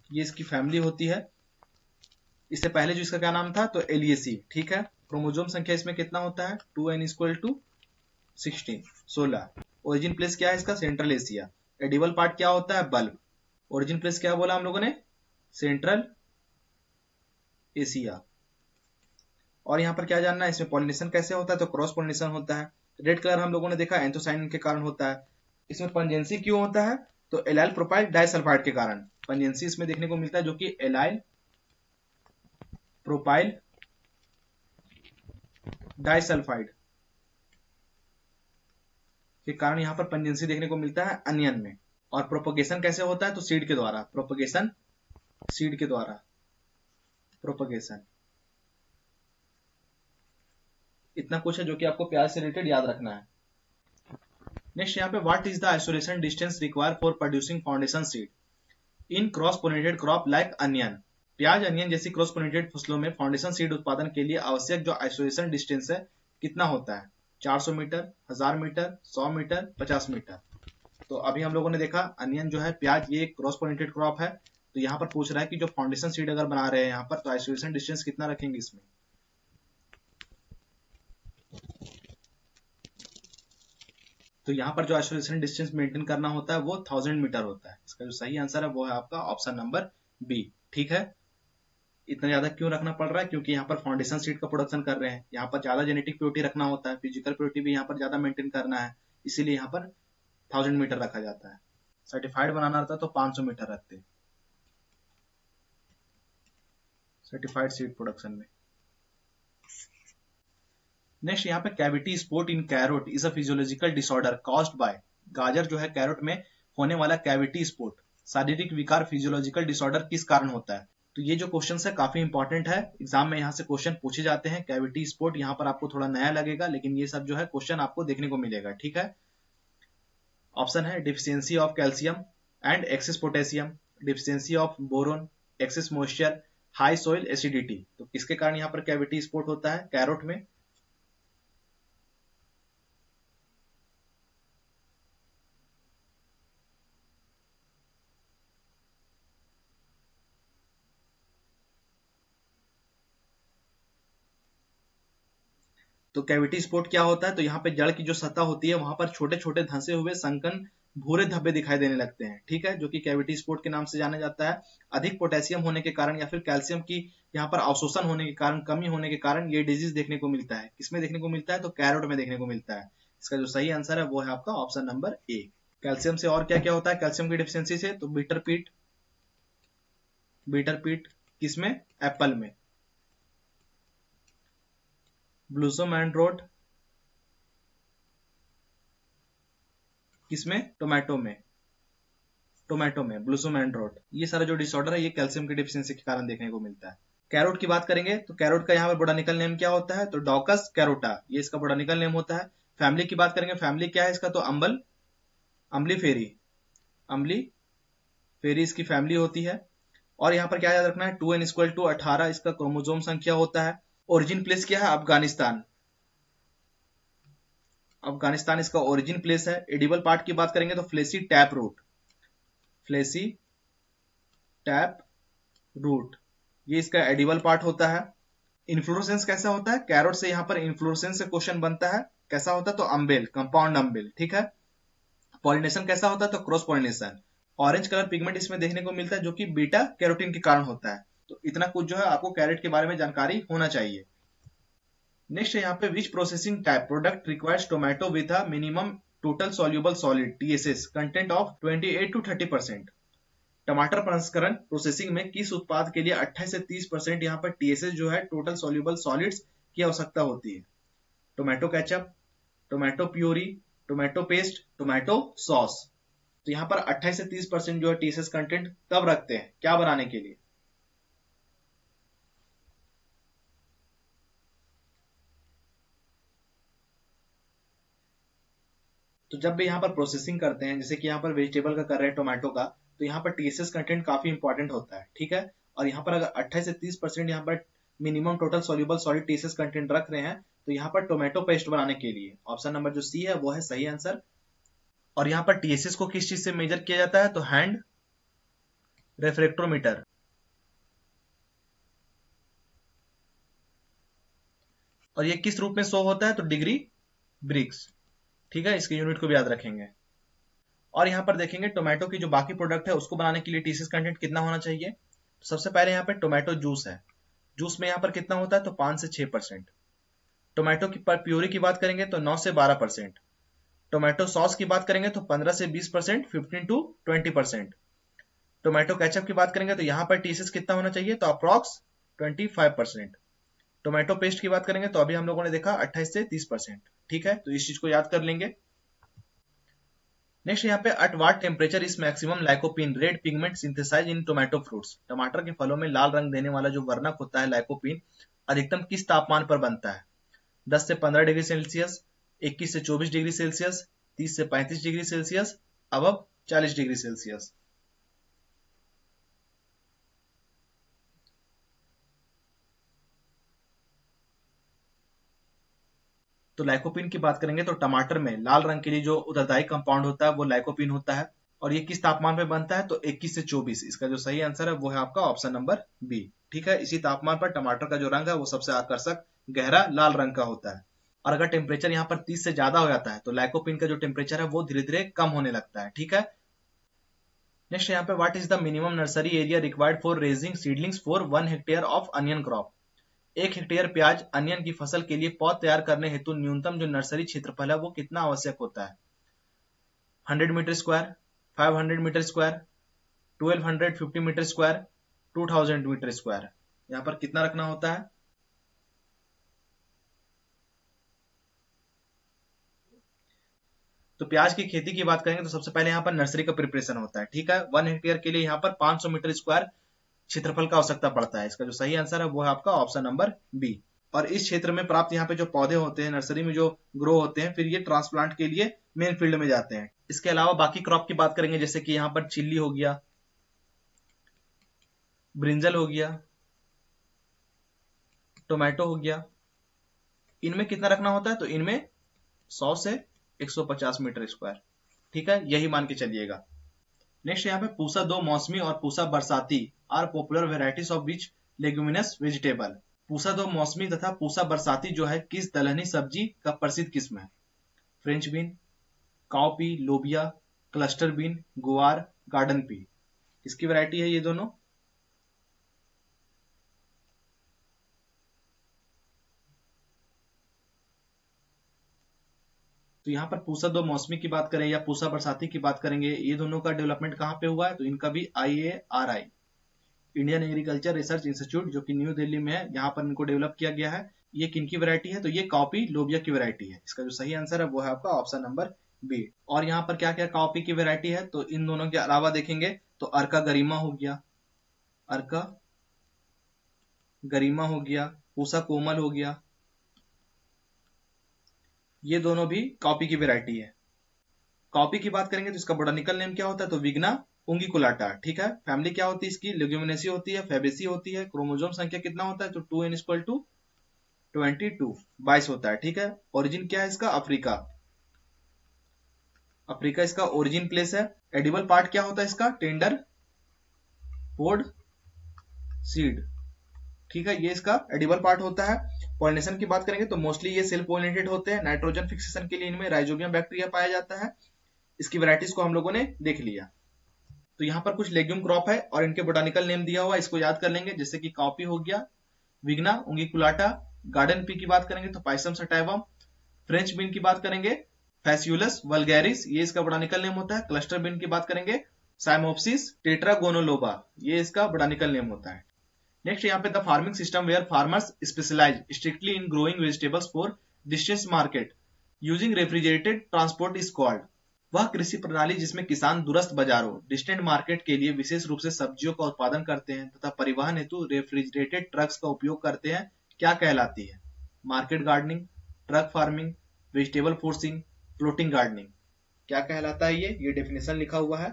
ये इसकी फैमिली होती है। इससे पहले जो इसका क्या नाम था? तो एलिएसी। ठीक है, क्रोमोजोम संख्या इसमें कितना होता है? 2n=16, 16। ओरिजिन प्लेस क्या है इसका? Central Asia. एडिबल पार्ट क्या होता है? बल्ब। ओरिजिन प्लेस क्या बोला हम लोगों ने? Central Asia. और यहाँ पर क्या जानना है? इसमें पॉलिनेशन कैसे होता है? तो क्रॉस पॉलिनेशन होता है। रेड कलर हम लोगों ने देखा एंथोसाइनिन के कारण होता है। इसमें पंजेंसी क्यों होता है? तो एलाइल प्रोपाइल डाइसल्फाइड के कारण पंजेंसी इसमें देखने को मिलता है, जो कि एलाइल प्रोपाइल डाइसल्फाइड के कारण यहाँ पर पंजेंसी देखने को मिलता है अनियन में। और प्रोपगेशन कैसे होता है? तो सीड के द्वारा, प्रोपगेशन सीड के द्वारा, प्रोपगेशन। इतना कुछ है जो कि आपको प्याज से रिलेटेड याद रखना है। नेक्स्ट यहाँ पे what is the isolation distance require for producing foundation seed? In cross pollinated crop like onion, प्याज अनियन जैसी क्रॉस पोलिनेटेड फसलों में फाउंडेशन सीड उत्पादन के लिए आवश्यक जो आइसोलेशन डिस्टेंस है कितना होता है? 400 मीटर, 1000 मीटर, 100 मीटर, 50 मीटर। तो अभी हम लोगों ने देखा अनियन जो है, प्याज, ये क्रॉस पोलिनेटेड क्रॉप है। तो यहाँ पर पूछ रहा है कि जो फाउंडेशन सीड अगर बना रहे हैं यहाँ पर, तो आइसोलेशन डिस्टेंस कितना रखेंगे इसमें? तो यहाँ पर जो आइसोलेशन डिस्टेंस मेंटेन करना होता है वो 1000 मीटर होता है। इसका जो सही आंसर है वो है आपका ऑप्शन नंबर बी। ठीक है, इतना ज्यादा क्यों रखना पड़ रहा है? क्योंकि यहाँ पर फाउंडेशन सीड का प्रोडक्शन कर रहे हैं, यहाँ पर ज्यादा जेनेटिक प्योरिटी रखना होता है, फिजिकल प्योरिटी भी यहाँ पर ज्यादा मेंटेन करना है, इसीलिए यहाँ पर 1000 मीटर रखा जाता है। सर्टिफाइड बनाना रहता तो 500 मीटर रखते सर्टिफाइड सीड प्रोडक्शन में। नेक्स्ट यहाँ पे cavity spot in carrot is a physiological disorder caused by, गाजर जो है कैरोट में होने वाला कैविटी स्पॉट शारीरिक विकार फिजियोलॉजिकल डिसऑर्डर किस कारण होता है? तो ये जो क्वेश्चन है काफी इंपॉर्टेंट है, एग्जाम में यहाँ से क्वेश्चन पूछे जाते हैं। कैविटी स्पॉट यहाँ पर आपको थोड़ा नया लगेगा, लेकिन ये सब जो है क्वेश्चन आपको देखने को मिलेगा। ठीक है, ऑप्शन है deficiency of calcium and excess potassium, deficiency of boron, excess moisture, high soil acidity. तो किसके कारण यहाँ पर कैविटी स्पॉट होता है कैरोट में? तो कैविटी स्पॉट क्या होता है? तो यहाँ पे जड़ की जो सतह होती है वहां पर छोटे छोटे धंसे हुए संकन भूरे धब्बे दिखाई देने लगते हैं। ठीक है, जो कि कैविटी स्पॉट के नाम से जाना जाता है। अधिक पोटेशियम होने के कारण या फिर कैल्शियम की यहाँ पर अवशोषण होने के कारण, कमी होने के कारण ये डिजीज देखने को मिलता है। किसमें देखने को मिलता है? तो कैरोट में देखने को मिलता है। इसका जो सही आंसर है वो है आपका ऑप्शन नंबर ए। कैल्शियम से और क्या क्या होता है कैल्शियम की डिफिशियंसी से? तो बीटर पीट, बीटर पीट किसमें? एप्पल में। ब्लूसोम एंड रोड किसमें? टोमेटो में, टोमेटो में ब्लूसोम एंड रोड। ये सारा जो डिसऑर्डर है ये कैल्शियम की डिफिशियंसी के कारण देखने को मिलता है। कैरोट की बात करेंगे तो कैरोट का यहाँ पर बोटानिकल नेम क्या होता है? तो डॉकस कैरोटा, ये इसका बोटानिकल नेम होता है। फैमिली की बात करेंगे, फैमिली क्या है इसका? तो अम्बल, अम्बली फेरी, अम्बली फेरी इसकी फैमिली होती है। और यहाँ पर क्या याद रखना है? 2n=18 इसका क्रोमोसोम संख्या होता है। ओरिजिन प्लेस क्या है? अफगानिस्तान, अफगानिस्तान इसका ओरिजिन प्लेस है। एडिबल पार्ट की बात करेंगे तो fleshy tap root, fleshy tap root, ये इसका एडिबल पार्ट होता है। इन्फ्लोरेसेंस कैसा होता है? कैरोट से यहाँ पर इन्फ्लोरेसेंस से क्वेश्चन बनता है, कैसा होता है? तो अम्बेल, कंपाउंड अम्बेल। ठीक है, पॉलिनेशन कैसा होता है? तो cross pollination. Orange colour pigment इसमें देखने को मिलता है जो कि बीटा कैरोटीन के कारण होता है। तो इतना कुछ जो है आपको कैरेट के बारे में जानकारी होना चाहिए। नेक्स्ट यहाँ पे which processing type product requires tomato with a minimum total soluble solid TSS content of 28 to 30%। टमाटर प्रसंस्करण प्रोसेसिंग में किस उत्पाद के लिए 28 से 30% यहाँ पर TSS जो है टोटल सॉल्युबल सॉलिड्स की आवश्यकता होती है? Tomato ketchup, tomato puree, tomato paste, tomato sauce. तो यहाँ पर 28 से 30% जो है TSS कंटेंट कब रखते हैं, क्या बनाने के लिए? तो जब भी यहाँ पर प्रोसेसिंग करते हैं, जैसे कि यहाँ पर वेजिटेबल का कर रहे हैं टोमेटो का, तो यहाँ पर TSS कंटेंट काफी इंपॉर्टेंट होता है। ठीक है, और यहाँ पर अगर 28 से 30% यहाँ पर minimum total soluble solid TSS content रख रहे हैं, तो यहाँ पर टोमेटो पेस्ट बनाने के लिए ऑप्शन नंबर जो सी है वो है सही आंसर। और यहाँ पर TSS को किस चीज से मेजर किया जाता है? तो हैंड रेफ्रेक्टोमीटर। और ये किस रूप में शो होता है? तो डिग्री ब्रिक्स। ठीक है, इसके यूनिट को भी याद रखेंगे। और यहाँ पर देखेंगे टोमेटो की जो बाकी प्रोडक्ट है उसको बनाने के लिए TSS कंटेंट कितना होना चाहिए? तो सबसे पहले यहाँ पे टोमेटो जूस है, जूस में यहाँ पर कितना होता है? तो 5 से 6%। टोमेटो की पर प्यूरी की बात करेंगे तो 9 से 12%। टोमेटो सॉस की बात करेंगे तो 15 से 20%, 15 to 20%। टोमेटो केचप की बात करेंगे तो यहाँ पर TSS कितना होना चाहिए? तो अप्रॉक्स 25%। टोमेटो पेस्ट की बात करेंगे तो अभी हम लोगों ने देखा 28 से 30%। ठीक है, तो इस चीज को याद कर लेंगे। नेक्स्ट यहाँ पे at what temperature is maximum lycopene red pigment synthesize in tomato fruits. टमाटर के फलों में लाल रंग देने वाला जो वर्णक होता है लाइकोपीन अधिकतम किस तापमान पर बनता है? 10 से 15 डिग्री सेल्सियस, 21 से 24 डिग्री सेल्सियस, 30 से 35 डिग्री सेल्सियस, अब 40 डिग्री सेल्सियस। तो लाइकोपीन की बात करेंगे तो टमाटर में लाल रंग के लिए जो उत्तरदायी कंपाउंड होता है वो लाइकोपीन होता है, और ये किस तापमान पे बनता है, तो 21 से 24। इसका जो सही आंसर है वो है आपका ऑप्शन नंबर बी। ठीक है, इसी तापमान पर टमाटर का जो रंग है वो सबसे आकर्षक गहरा लाल रंग का होता है। और अगर टेम्परेचर यहाँ पर 30 से ज्यादा हो जाता है तो लाइकोपीन का जो टेम्परेचर है वो धीरे धीरे कम होने लगता है। ठीक है, नेक्स्ट यहाँ पे what is the minimum nursery area required for raising seedlings for 1 hectare of onion crop. 1 hectare प्याज अनियन की फसल के लिए पौध तैयार करने हेतु न्यूनतम जो नर्सरी क्षेत्रफल है वो कितना आवश्यक होता है? 100 metre square, 500 metre square, 1250 metre square, 2000 metre square. यहाँ पर कितना रखना होता है? तो प्याज की खेती की बात करेंगे तो सबसे पहले यहाँ पर नर्सरी का प्रिपरेशन होता है। ठीक है, 1 हेक्टेयर के लिए यहाँ पर 500 मीटर स्क्वायर क्षेत्रफल का आवश्यकता पड़ता है। इसका जो सही आंसर है वो है आपका ऑप्शन नंबर बी। और इस क्षेत्र में प्राप्त यहाँ पे जो पौधे होते हैं नर्सरी में जो ग्रो होते हैं, फिर ये ट्रांसप्लांट के लिए मेन फील्ड में जाते हैं। इसके अलावा बाकी क्रॉप की बात करेंगे जैसे कि यहाँ पर चिल्ली हो गया, ब्रिंजल हो गया, टोमेटो हो गया, इनमें कितना रखना होता है? तो इनमें 100 से 150 मीटर स्क्वायर। ठीक है, यही मान के चलिएगा। नेक्स्ट यहाँ पे पूसा दो मौसमी और Pusa Barsati are popular varieties of which leguminous vegetable. Pusa Do Mausami तथा पूसा बरसाती जो है किस दलहनी सब्जी का प्रसिद्ध किस्म है? फ्रेंच बीन, काउपी, लोबिया, क्लस्टर बीन, गुआर, गार्डन पी। किसकी वैरायटी है ये दोनों? तो यहाँ पर पूसा दो मौसमी की बात करें या पूसा बरसाती की बात करेंगे, ये दोनों का डेवलपमेंट कहाँ पे हुआ है? तो इनका भी IARI, Indian agriculture research institute, जो कि न्यू दिल्ली में है, यहाँ पर इनको डेवलप किया गया है। ये किनकी वैरायटी है? तो ये कॉपी लोबिया की वैरायटी है। इसका जो सही आंसर है वो है आपका ऑप्शन नंबर बी। और यहाँ पर क्या क्या कॉपी की वैरायटी है? तो इन दोनों के अलावा देखेंगे तो अर्का गरिमा हो गया, अर्का गरिमा हो गया, पूसा कोमल हो गया, ये दोनों भी कॉपी की वैरायटी है। कॉपी की बात करेंगे तो इसका बोटानिकल नेम क्या होता है? तो विग्ना उंगिकुलाटा। ठीक है, फैमिली क्या होती है इसकी? लेग्यूमिनेसी होती है, फेबेसी होती है। क्रोमोसोम संख्या कितना होता है? तो 2n=22, 22 होता है। ठीक है, ओरिजिन क्या है इसका? अफ्रीका, अफ्रीका इसका ओरिजिन प्लेस है। एडिबल पार्ट क्या होता है इसका? टेंडर पोड सीड। ठीक है, ये इसका एडिबल पार्ट होता है। पॉलिनेशन की बात करेंगे तो मोस्टली ये सेल्फ पॉलिनेटेड होते हैं। नाइट्रोजन फिक्सेशन के लिए इनमें राइजोबियम बैक्टीरिया पाया जाता है। इसकी वैरायटीज को हम लोगों ने देख लिया। तो यहाँ पर कुछ लेग्यूम क्रॉप है और इनके बोटानिकल नेम दिया हुआ है, इसको याद कर लेंगे। जैसे कि कॉपी हो गया, विग्ना उंगिकुलाटा, गार्डन पी की बात करेंगे तो पाइसम सटाइवम, फ्रेंच बीन की बात करेंगे फैसियुलस वल्गैरिस, ये इसका बोटानिकल नेम होता है। क्लस्टर बीन की बात करेंगे साइमोप्सिस टेट्रागोनोलोबा, ये इसका बोटानिकल नेम होता है। नेक्स्ट यहाँ पे the farming system where farmers specialize strictly in growing vegetables for distance market using refrigerated transport is called. वह कृषि प्रणाली जिसमें किसान दूरस्थ बाजारों डिस्टेंट मार्केट के लिए विशेष रूप से सब्जियों का उत्पादन करते हैं तथा परिवहन हेतु रेफ्रिजरेटेड ट्रक्स का उपयोग करते हैं, क्या कहलाती है? Market gardening, truck farming, vegetable forcing, floating gardening. क्या कहलाता है ये डेफिनेशन लिखा हुआ है।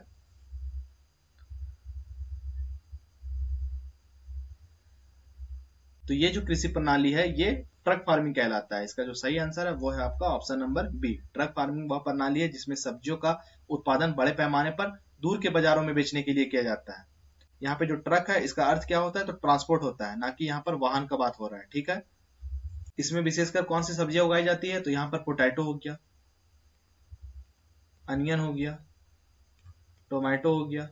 तो ये जो कृषि प्रणाली है ये ट्रक फार्मिंग कहलाता है। इसका जो सही आंसर है वो है आपका option number B. Truck farming वह प्रणाली है जिसमें सब्जियों का उत्पादन बड़े पैमाने पर दूर के बाजारों में बेचने के लिए किया जाता है। यहाँ पे जो ट्रक है इसका अर्थ क्या होता है? तो ट्रांसपोर्ट होता है, ना कि यहाँ पर वाहन का बात हो रहा है। ठीक है, इसमें विशेषकर कौन सी सब्जियां उगाई जाती है? तो यहाँ पर पोटैटो हो गया, अनियन हो गया, टोमेटो हो गया,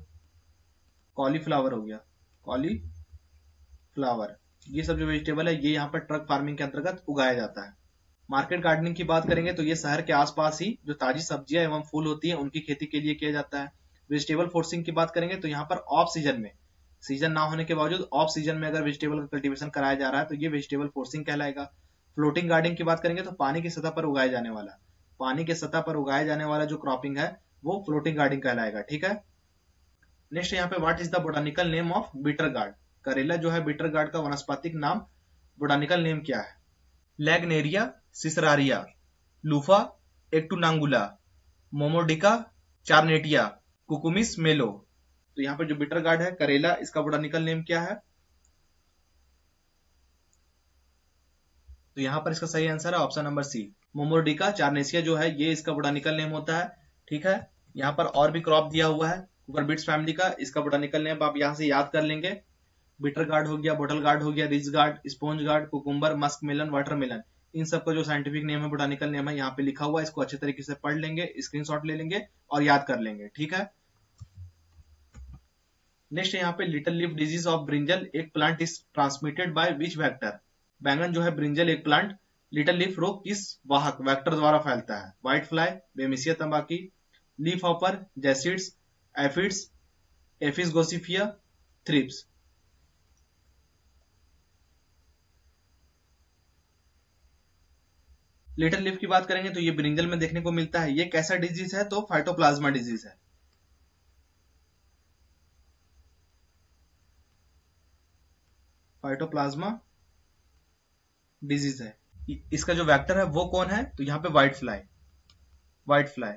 कॉलीफ्लावर हो गया, कॉलीफ्लावर, ये सब जो वेजिटेबल है ये यहाँ पर ट्रक फार्मिंग के अंतर्गत उगाया जाता है। मार्केट गार्डनिंग की बात करेंगे तो ये शहर के आसपास ही जो ताजी सब्जियां एवं फूल होती है उनकी खेती के लिए किया जाता है। वेजिटेबल फोर्सिंग की बात करेंगे तो यहाँ पर ऑफ सीजन में, सीजन ना होने के बावजूद ऑफ सीजन में अगर वेजिटेबल का कल्टीवेशन कराया जा रहा है तो ये वेजिटेबल फोर्सिंग कहलाएगा। फ्लोटिंग गार्डनिंग की बात करेंगे तो पानी की सतह पर उगाया जाने वाला, पानी के सतह पर उगाया जाने वाला जो क्रॉपिंग है वो फ्लोटिंग गार्डनिंग कहलाएगा। ठीक है, नेक्स्ट यहाँ पे what is the botanical name of bitter gourd. करेला जो है बिटर गार्ड का वनस्पतिक नाम, बोटानिकल नेम क्या है? लैग्नेरिया सिसरारिया, लूफा एक्टुनांगुला, मोमोडिका चार्नेटिया, कुकुमिस मेलो। तो यहाँ पे जो बिटर गार्ड है, करेला, इसका बोटानिकल नेम क्या है? तो यहाँ पर इसका सही आंसर है ऑप्शन नंबर सी, मोमोर्डिका चारनेसिया जो है ये इसका बोटानिकल नेम होता है। ठीक है, यहाँ पर और भी क्रॉप दिया हुआ है कुकुरबिट्स फैमिली का, इसका बोटानिकल नेम आप यहाँ से याद कर लेंगे। बिटर गार्ड हो गया, बोटल गार्ड हो गया, ridge gourd, sponge gourd, cucumber, musk melon, watermelon, इन सबका जो साइंटिफिक नेम है, बोटानिकल नेम है, यहाँ पे लिखा हुआ है। इसको अच्छे तरीके से पढ़ लेंगे, स्क्रीनशॉट ले लेंगे और याद कर लेंगे। ठीक है, नेक्स्ट यहाँ पे little leaf disease of brinjal eggplant is transmitted by which vector. बैंगन जो है ब्रिंजल एक प्लांट लिटिल लीफ रोग किस वाहक वेक्टर द्वारा फैलता है? White fly, Bemisia tabaci, leaf hopper, jassids, aphids, Aphis gossypii, thrips. Little leaf की बात करेंगे तो ये ब्रिंजल में देखने को मिलता है। ये कैसा डिजीज है? तो फाइटोप्लाज्मा डिजीज है। फाइटोप्लाज्मा डिजीज है। इसका जो वेक्टर है वो कौन है? तो यहाँ पे व्हाइट फ्लाई। व्हाइट फ्लाई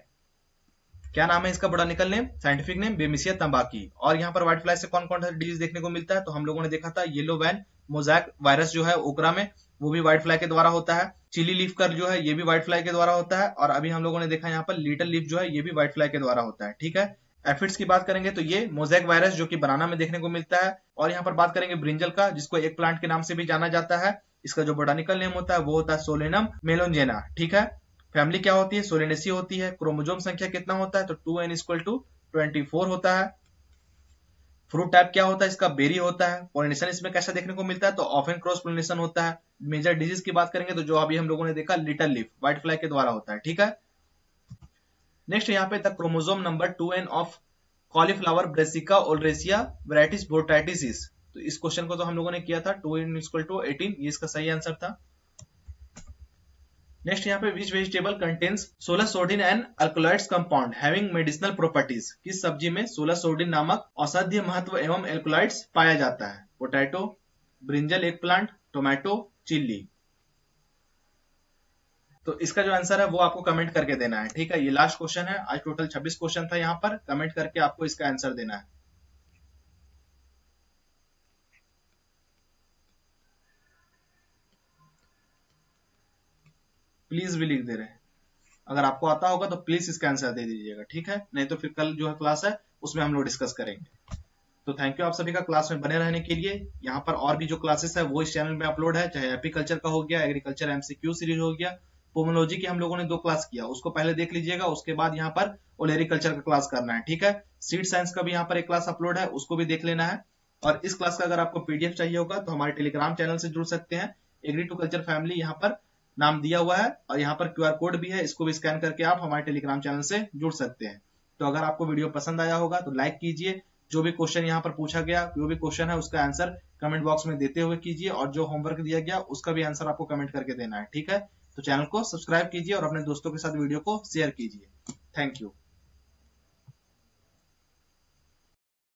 क्या नाम है इसका botanical name? Scientific name Bemisia tabaci. और यहाँ पर व्हाइट फ्लाई से कौन कौन सा डिजीज देखने को मिलता है? तो हम लोगों ने देखा था येलो वैन मोजैक वायरस जो है ओकरा में, वो भी व्हाइट फ्लाई के द्वारा होता है। चिली लीफ कर जो है ये भी व्हाइट फ्लाई के द्वारा होता है। और अभी हम लोगों ने देखा यहाँ पर लिटिल लीफ जो है ये भी व्हाइट फ्लाई के द्वारा होता है। ठीक है, एफिड्स की बात करेंगे तो ये मोजैक वायरस जो कि बनाना में देखने को मिलता है। और यहाँ पर बात करेंगे ब्रिंजल का, जिसको एक प्लांट के नाम से भी जाना जाता है। इसका जो बोटानिकल नेम होता है वो होता है सोलेनम मेलोंजेना। ठीक है, फैमिली क्या होती है? सोलेनेसी होती है। क्रोमोजोम संख्या कितना होता है? तो 2n=24 होता है। फ्रूट टाइप क्या होता है इसका? बेरी होता है। पोलिनेशन इसमें कैसा देखने को मिलता है? तो ऑफ एंड क्रॉस पोलिनेशन होता है। मेजर डिजीज की बात करेंगे तो जो अभी हम लोगों ने देखा लिटिल लीफ व्हाइट फ्लाई के द्वारा होता है। ठीक है, नेक्स्ट यहाँ पे the chromosome number 2n of cauliflower Brassica oleracea varieties botrytis. तो इस क्वेश्चन को तो हम लोगों ने किया था 2n=18, ये इसका सही आंसर था। नेक्स्ट यहाँ पे which vegetable contains solasodine and alkaloids compound having medicinal properties. किस सब्जी में सोलासोडिन नामक औषधीय महत्व एवं एल्कलॉइड्स पाया जाता है? Potato, brinjal, egg plant, tomato, chilli. तो इसका जो आंसर है वो आपको कमेंट करके देना है। ठीक है, ये लास्ट क्वेश्चन है। आज टोटल 26 क्वेश्चन था, यहाँ पर कमेंट करके आपको इसका आंसर देना है। प्लीज भी लिख दे रहे हैं, अगर आपको आता होगा तो प्लीज इसका आंसर दे दीजिएगा। ठीक है, नहीं तो फिर कल जो है क्लास है उसमें हम लोग डिस्कस करेंगे। तो थैंक यू आप सभी का क्लास में बने रहने के लिए। यहाँ पर और भी जो क्लासेस है वो इस चैनल में अपलोड है, चाहे एपीकल्चर का हो गया, एग्रीकल्चर एमसीक्यू सीरीज हो गया, पोमोलॉजी की हम लोगों ने 2 क्लास किया, उसको पहले देख लीजिएगा। उसके बाद यहाँ पर ओलेरिकल्चर का क्लास करना है। ठीक है, सीड साइंस का भी यहाँ पर एक क्लास अपलोड है, उसको भी देख लेना है। और इस क्लास का अगर आपको पीडीएफ चाहिए होगा तो हमारे टेलीग्राम चैनल से जुड़ सकते हैं। एग्री टू कल्चर फैमिली यहाँ पर नाम दिया हुआ है और यहाँ पर क्यूआर कोड भी है, इसको भी स्कैन करके आप हमारे टेलीग्राम चैनल से जुड़ सकते हैं। तो अगर आपको वीडियो पसंद आया होगा तो लाइक कीजिए। जो भी क्वेश्चन यहाँ पर पूछा गया, जो भी क्वेश्चन है उसका आंसर कमेंट बॉक्स में देते हुए कीजिए, और जो होमवर्क दिया गया उसका भी आंसर आपको कमेंट करके देना है। ठीक है, तो चैनल को सब्सक्राइब कीजिए और अपने दोस्तों के साथ वीडियो को शेयर कीजिए। Thank you.